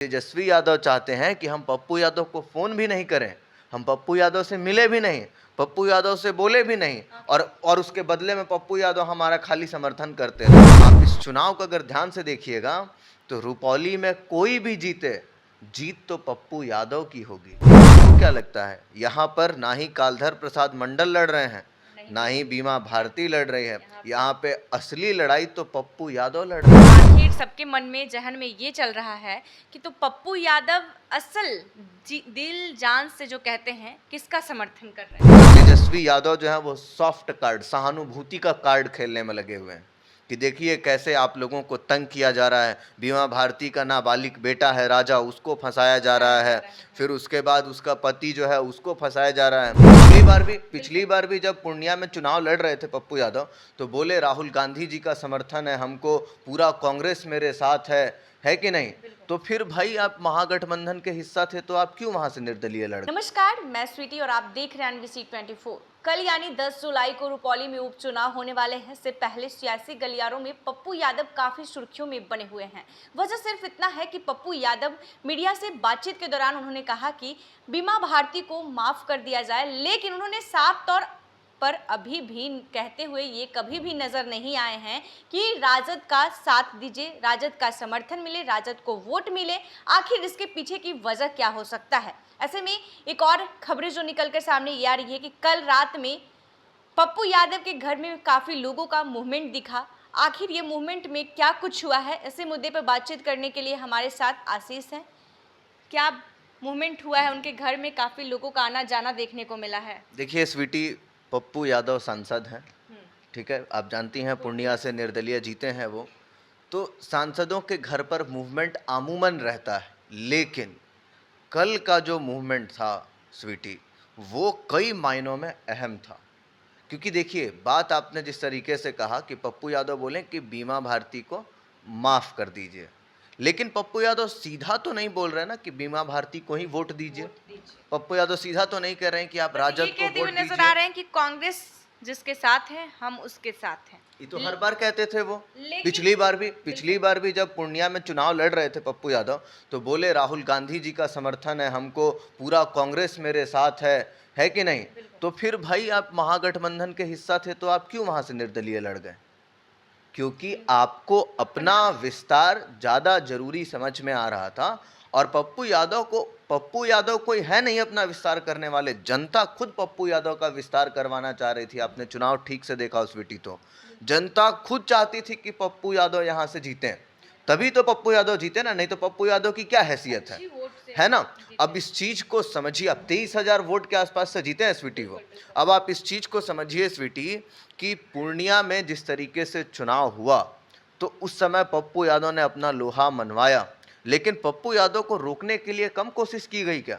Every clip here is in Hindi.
तेजस्वी यादव चाहते हैं कि हम पप्पू यादव को फोन भी नहीं करें, हम पप्पू यादव से मिले भी नहीं, पप्पू यादव से बोले भी नहीं, और उसके बदले में पप्पू यादव हमारा खाली समर्थन करते रहे। आप इस चुनाव को अगर ध्यान से देखिएगा तो रुपौली में कोई भी जीते, जीत तो पप्पू यादव की होगी। आपको क्या लगता है, यहाँ पर ना ही कालधर प्रसाद मंडल लड़ रहे हैं, ना ही बीमा भारती लड़ रही है, यहाँ पे असली लड़ाई तो पप्पू यादव लड़ रहे हैं। आखिर सबके मन में जहन में ये चल रहा है कि तो पप्पू यादव असल दिल जान से जो कहते हैं किसका समर्थन कर रहे हैं। तेजस्वी यादव जो है वो सॉफ्ट कार्ड, सहानुभूति का कार्ड खेलने में लगे हुए हैं कि देखिए कैसे आप लोगों को तंग किया जा रहा है। बीमा भारती का नाबालिग बेटा है राजा, उसको फंसाया जा रहा है, फिर उसके बाद उसका पति जो है उसको फंसाया जा रहा है। पिछली बार भी जब पूर्णिया में चुनाव लड़ रहे थे पप्पू यादव तो बोले राहुल गांधी जी का समर्थन है हमको, पूरा कांग्रेस मेरे साथ है कि नहीं? तो फिर भाई आप महागठबंधन के हिस्सा थे तो आप क्यों वहां से निर्दलीय लड़ गए? नमस्कार, मैं स्वीटी और आप देख रहे हैं एनबीसी 24। कल यानी 10 जुलाई को रुपौली में उपचुनाव होने वाले हैं। इससे पहले सियासी गलियारों में पप्पू यादव काफी सुर्खियों में बने हुए हैं। वजह सिर्फ इतना है कि पप्पू यादव मीडिया से बातचीत के दौरान उन्होंने कहा कि बीमा भारती को माफ कर दिया जाए, लेकिन उन्होंने साफ तौर पर अभी भी कहते हुए ये कभी भी नजर नहीं आए हैं कि राजद का साथ दीजिए, राजद का समर्थन मिले, राजद को वोट मिले। आखिर इसके पीछे की वजह क्या हो सकता है? ऐसे में एक और खबरें जो निकलकर सामने ये आ रही है कि कल रात में पप्पू यादव के घर में काफी लोगों का मूवमेंट दिखा। आखिर ये मूवमेंट में क्या कुछ हुआ है, ऐसे मुद्दे पर बातचीत करने के लिए हमारे साथ आशीष हैं। क्या मूवमेंट हुआ है उनके घर में? काफी लोगों का आना जाना देखने को मिला है। देखिए स्वीटी, पप्पू यादव सांसद हैं, ठीक है, आप जानती हैं पूर्णिया से निर्दलीय जीते हैं वो, तो सांसदों के घर पर मूवमेंट आमूमन रहता है, लेकिन कल का जो मूवमेंट था स्वीटी वो कई मायनों में अहम था। क्योंकि देखिए बात आपने जिस तरीके से कहा कि पप्पू यादव बोले कि बीमा भारती को माफ़ कर दीजिए, लेकिन पप्पू यादव सीधा तो नहीं बोल रहे ना कि बीमा भारती को ही वोट दीजिए। पप्पू यादव सीधा तो नहीं कह रहे हैं कि आप राजद को वोट दीजिए। नजर आ रहे हैं कि कांग्रेस जिसके साथ है हम उसके साथ हैं। ये तो हर बार कहते थे वो। पिछली बार भी जब पूर्णिया में चुनाव लड़ रहे थे पप्पू यादव तो बोले राहुल गांधी जी का समर्थन है हमको, पूरा कांग्रेस मेरे साथ है कि नहीं? तो फिर भाई आप महागठबंधन के हिस्सा थे तो आप क्यों वहां से निर्दलीय लड़ गए? क्योंकि आपको अपना विस्तार ज़्यादा जरूरी समझ में आ रहा था, और पप्पू यादव कोई है नहीं अपना विस्तार करने वाले, जनता खुद पप्पू यादव का विस्तार करवाना चाह रही थी। आपने चुनाव ठीक से देखा उस वीटी, तो जनता खुद चाहती थी कि पप्पू यादव यहाँ से जीते, तभी तो पप्पू यादव जीते ना, नहीं तो पप्पू यादव की क्या हैसियत है ना? अब इस चीज को समझिए, अब 23,000 वोट के आसपास से जीते हैं स्वीटी वो। अब आप इस चीज को समझिए स्वीटी कि पूर्णिया में जिस तरीके से चुनाव हुआ तो उस समय पप्पू यादव ने अपना लोहा मनवाया, लेकिन पप्पू यादव को रोकने के लिए कम कोशिश की गई क्या?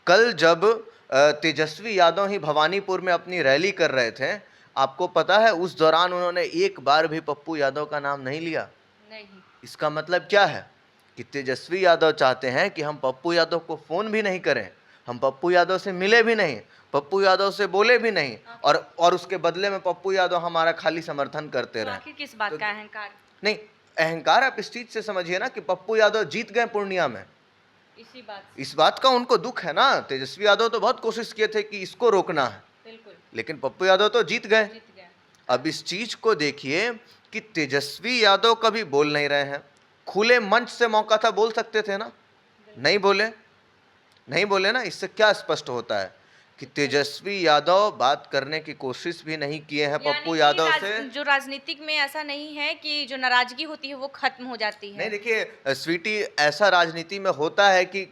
कल जब तेजस्वी यादव ही भवानीपुर में अपनी रैली कर रहे थे, आपको पता है उस दौरान उन्होंने एक बार भी पप्पू यादव का नाम नहीं लिया। नहीं। इसका मतलब क्या है कि तेजस्वी यादव चाहते हैं कि हम पप्पू यादव को फोन भी नहीं करें, हम पप्पू यादव से मिले भी नहीं, पप्पू यादव से बोले भी नहीं, और उसके बदले में पप्पू यादव हमारा खाली समर्थन करते रहे। आखिर किस बात का अहंकार? नहीं, अहंकार आप इस चीज से समझिए ना कि पप्पू यादव जीत गए पूर्णिया में, इस बात का उनको दुख है ना। तेजस्वी यादव तो बहुत कोशिश किए थे कि इसको रोकना है, लेकिन पप्पू यादव तो जीत गए। अब इस चीज को देखिए कि तेजस्वी यादव कभी बोल नहीं रहे हैं, खुले मंच से मौका था बोल सकते थे ना, नहीं बोले ना। इससे क्या स्पष्ट होता है कि तेजस्वी यादव बात करने की कोशिश भी नहीं किए हैं पप्पू यादव से। जो राजनीतिक में ऐसा नहीं है कि जो नाराजगी होती है वो खत्म हो जाती है। नहीं, देखिए स्वीटी, ऐसा राजनीति में होता है कि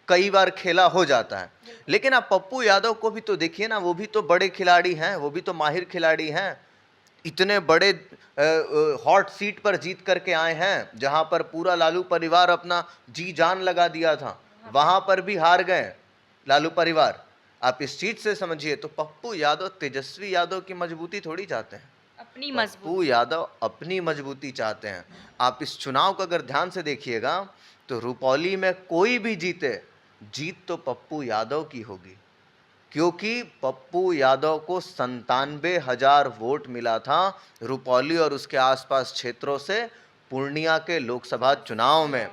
कई बार खेला हो जाता है, लेकिन आप पप्पू यादव को भी तो देखिए ना, वो भी तो बड़े खिलाड़ी हैं, वो भी तो माहिर खिलाड़ी हैं। इतने बड़े हॉट सीट पर जीत करके आए हैं जहां पर पूरा लालू परिवार अपना जी जान लगा दिया था, वहां पर भी हार गए लालू परिवार। आप इस चीज से समझिए, तो पप्पू यादव तेजस्वी यादव की मजबूती थोड़ी चाहते हैं, पप्पू यादव अपनी मजबूती चाहते हैं। आप इस चुनाव को अगर ध्यान से देखिएगा तो रुपौली में कोई भी जीते, जीत तो पप्पू यादव की होगी, क्योंकि पप्पू यादव को 97,000 वोट मिला था रुपौली और उसके आसपास क्षेत्रों से पूर्णिया के लोकसभा चुनाव में।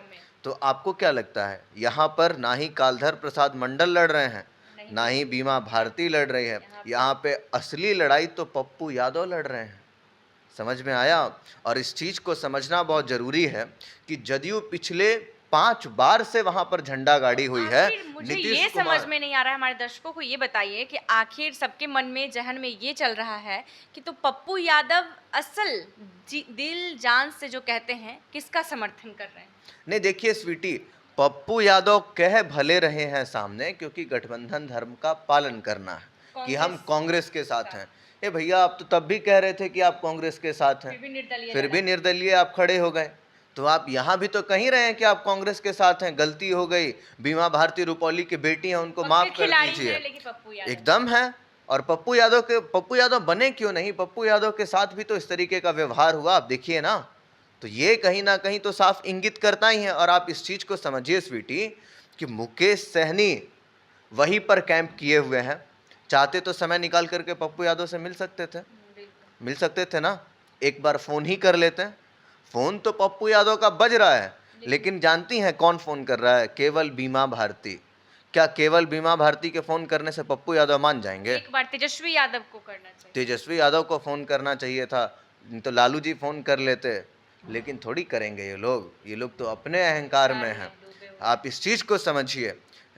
तो आपको क्या लगता है, यहाँ पर ना ही कालधर प्रसाद मंडल लड़ रहे हैं, ना ही बीमा भारती लड़ रही है, यहाँ पे असली लड़ाई तो पप्पू यादव लड़ रहे हैं। समझ में आया? और इस चीज को समझना बहुत जरूरी है कि जदयू पिछले 5 बार से वहां पर झंडा गाड़ी हुई है। आखिर मुझे ये समझ में नहीं आ रहा है, हमारे दर्शकों को ये बताइए कि आखिर सबके मन में जहन में ये चल रहा है कि तो पप्पू यादव असल दिल जान से जो कहते हैं किसका समर्थन कर रहे हैं? नहीं देखिए स्वीटी, पप्पू यादव कह भले रहे हैं सामने, क्योंकि गठबंधन धर्म का पालन करना है कि हम कांग्रेस के साथ हैं। ए भैया, आप तो तब भी कह रहे थे कि आप कांग्रेस के साथ हैं, फिर भी निर्दलीय आप खड़े हो गए। तो आप यहाँ भी तो कहीं रहे हैं कि आप कांग्रेस के साथ हैं, गलती हो गई, बीमा भारती रुपौली की बेटी हैं, उनको माफ कर दीजिए। एकदम है। और पप्पू यादव बने क्यों नहीं, पप्पू यादव के साथ भी तो इस तरीके का व्यवहार हुआ, आप देखिए ना। तो ये कहीं ना कहीं तो साफ इंगित करता ही है। और आप इस चीज को समझिए स्वीटी कि मुकेश सहनी वहीं पर कैंप किए हुए हैं, चाहते तो समय निकाल करके पप्पू यादव से मिल सकते थे ना, एक बार फोन ही कर लेते हैं। फोन तो पप्पू यादव का बज रहा है, लेकिन जानती हैं कौन फोन कर रहा है? केवल बीमा भारती। क्या केवल बीमा भारती के फोन करने से पप्पू यादव मान जाएंगे? एक बार तेजस्वी यादव को करना चाहिए, तेजस्वी यादव को फोन करना चाहिए था, तो लालू जी फोन कर लेते, लेकिन थोड़ी करेंगे ये लोग तो अपने अहंकार में हैं। आप इस चीज को समझिए,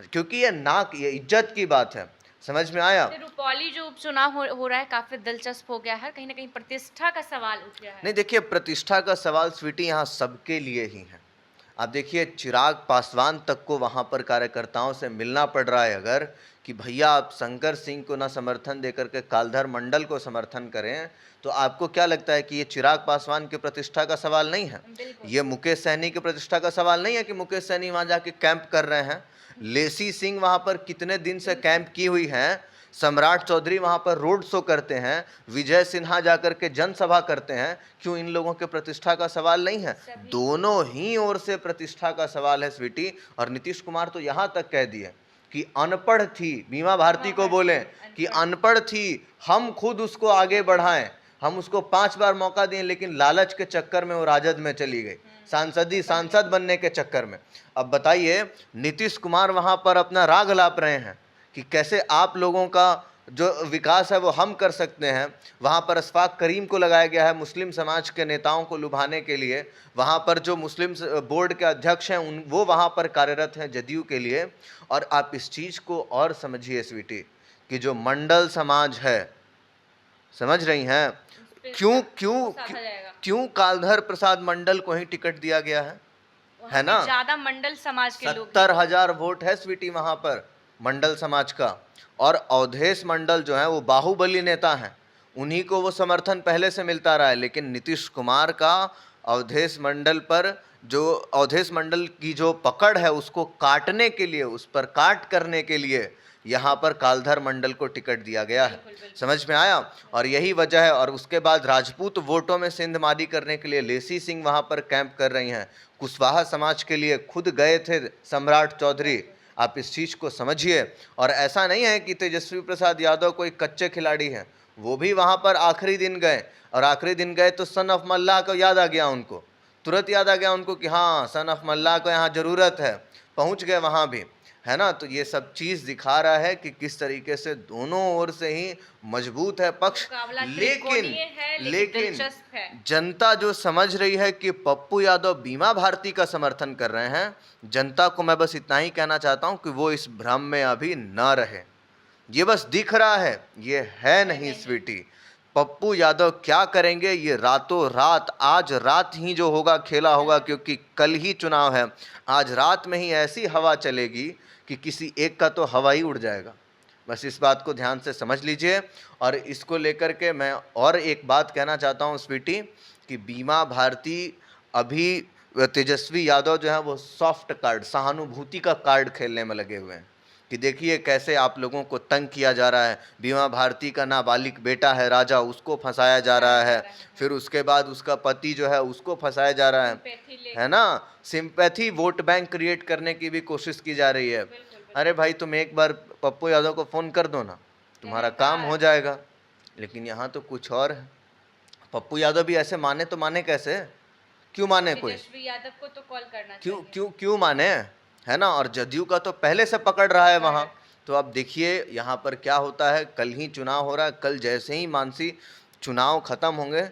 क्योंकि ये इज्जत की बात है। समझ में आया? रुपौली जो उपचुनाव हो रहा है काफी दिलचस्प हो गया है, कहीं ना कहीं प्रतिष्ठा का सवाल उठ गया है। नहीं देखिए, प्रतिष्ठा का सवाल स्वीटी यहाँ सबके लिए ही है। आप देखिए, चिराग पासवान तक को वहाँ पर कार्यकर्ताओं से मिलना पड़ रहा है अगर कि भैया आप शंकर सिंह को ना समर्थन देकर के कालधर मंडल को समर्थन करें, तो आपको क्या लगता है कि ये चिराग पासवान की प्रतिष्ठा का सवाल नहीं है? ये मुकेश सहनी की प्रतिष्ठा का सवाल नहीं है कि मुकेश सहनी वहाँ जाके कैंप कर रहे हैं? लेसी सिंह वहाँ पर कितने दिन से कैंप की हुई हैं, सम्राट चौधरी वहाँ पर रोड शो करते हैं, विजय सिन्हा जाकर के जनसभा करते हैं। क्यों इन लोगों के प्रतिष्ठा का सवाल नहीं है? दोनों ही ओर से प्रतिष्ठा का सवाल है स्वीटी। और नीतीश कुमार तो यहाँ तक कह दिए कि अनपढ़ थी, बीमा भारती को बोले कि अनपढ़ थी, हम खुद उसको आगे बढ़ाएं, हम उसको 5 बार मौका दिए, लेकिन लालच के चक्कर में वो राजद में चली गई, सांसद बनने के चक्कर में। अब बताइए, नीतीश कुमार वहां पर अपना राग लाप रहे हैं कि कैसे आप लोगों का जो विकास है वो हम कर सकते हैं। वहाँ पर अशफाक करीम को लगाया गया है मुस्लिम समाज के नेताओं को लुभाने के लिए। वहाँ पर जो मुस्लिम बोर्ड के अध्यक्ष हैं वो वहाँ पर कार्यरत हैं जदयू के लिए। और आप इस चीज़ को और समझिए स्वीटी कि जो मंडल समाज है, समझ रही हैं, क्यों क्यों क्यों कालधर प्रसाद मंडल को ही टिकट दिया गया है ना? ज्यादा मंडल समाज के लोग, 70,000 वोट है स्वीटी वहां पर मंडल समाज का। और अवधेश मंडल जो है वो बाहुबली नेता हैं, उन्हीं को वो समर्थन पहले से मिलता रहा है। लेकिन नीतीश कुमार का अवधेश मंडल की जो पकड़ है उसको काटने के लिए, उस पर काट करने के लिए यहाँ पर कालधर मंडल को टिकट दिया गया है। समझ में आया? और यही वजह है। और उसके बाद राजपूत वोटों में सेंधमारी करने के लिए लेसी सिंह वहाँ पर कैंप कर रही हैं। कुशवाहा समाज के लिए खुद गए थे सम्राट चौधरी। आप इस चीज़ को समझिए। और ऐसा नहीं है कि तेजस्वी प्रसाद यादव कोई कच्चे खिलाड़ी हैं, वो भी वहाँ पर आखिरी दिन गए। और आखिरी दिन गए तो सन ऑफ मल्लाह को याद आ गया उनको, तुरंत याद आ गया उनको कि हाँ सन ऑफ मल्लाह को यहाँ ज़रूरत है, पहुँच गए वहाँ भी, है ना। तो ये सब चीज़ दिखा रहा है कि किस तरीके से दोनों ओर से ही मजबूत है पक्ष। लेकिन जनता जो समझ रही है कि पप्पू यादव बीमा भारती का समर्थन कर रहे हैं, जनता को मैं बस इतना ही कहना चाहता हूं कि वो इस भ्रम में अभी न रहे। ये बस दिख रहा है, ये है नहीं स्वीटी। पप्पू यादव क्या करेंगे ये रातों रात, आज रात ही जो होगा खेला होगा, क्योंकि कल ही चुनाव है। आज रात में ही ऐसी हवा चलेगी कि किसी एक का तो हवा ही उड़ जाएगा। बस इस बात को ध्यान से समझ लीजिए। और इसको लेकर के मैं और एक बात कहना चाहता हूँ स्वीटी कि बीमा भारती अभी तेजस्वी यादव जो है वो सॉफ्ट कार्ड, सहानुभूति का कार्ड खेलने में लगे हुए हैं कि देखिए कैसे आप लोगों को तंग किया जा रहा है। बीमा भारती का नाबालिग बेटा है राजा, उसको फंसाया जा रहा है, फिर उसके बाद उसका पति जो है उसको फंसाया जा रहा है ना। सिंपैथी वोट बैंक क्रिएट करने की भी कोशिश की जा रही है। अरे भाई, तुम एक बार पप्पू यादव को फ़ोन कर दो ना, तुम्हारा काम हो जाएगा। लेकिन यहाँ तो कुछ और है। पप्पू यादव भी ऐसे माने तो माने कैसे क्यों माने कोई? तेजस्वी यादव को तो कॉल करना क्यों चाहिए। क्यों क्यों माने, है ना? और जदयू का तो पहले से पकड़ रहा है वहां। तो अब देखिए यहाँ पर क्या होता है, कल ही चुनाव हो रहा है, कल जैसे ही मानसी चुनाव खत्म होंगे,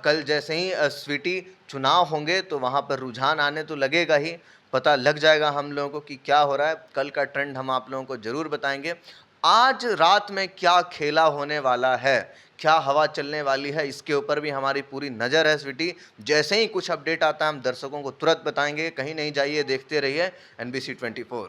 कल जैसे ही स्वीटी चुनाव होंगे, तो वहां पर रुझान आने तो लगेगा ही, पता लग जाएगा हम लोगों को कि क्या हो रहा है। कल का ट्रेंड हम आप लोगों को जरूर बताएंगे। आज रात में क्या खेला होने वाला है, क्या हवा चलने वाली है, इसके ऊपर भी हमारी पूरी नज़र है स्वीटी। जैसे ही कुछ अपडेट आता है हम दर्शकों को तुरंत बताएंगे। कहीं नहीं जाइए, देखते रहिए NBC 24।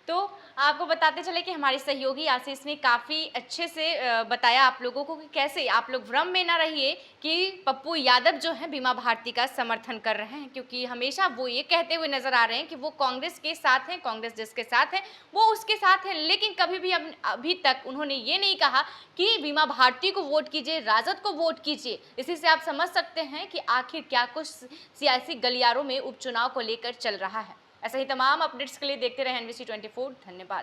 तो आपको बताते चले कि हमारे सहयोगी आशीष ने काफ़ी अच्छे से बताया आप लोगों को कि कैसे आप लोग भ्रम में ना रहिए कि पप्पू यादव जो है बीमा भारती का समर्थन कर रहे हैं, क्योंकि हमेशा वो ये कहते हुए नजर आ रहे हैं कि वो कांग्रेस के साथ हैं, कांग्रेस जिसके साथ है वो उसके साथ है, लेकिन कभी भी अभी तक उन्होंने ये नहीं कहा कि बीमा भारती को वोट कीजिए, राजद को वोट कीजिए। इसी से आप समझ सकते हैं कि आखिर क्या कुछ सियासी गलियारों में उपचुनाव को लेकर चल रहा है। ऐसा ही तमाम अपडेट्स के लिए देखते रहे NBC 24। धन्यवाद।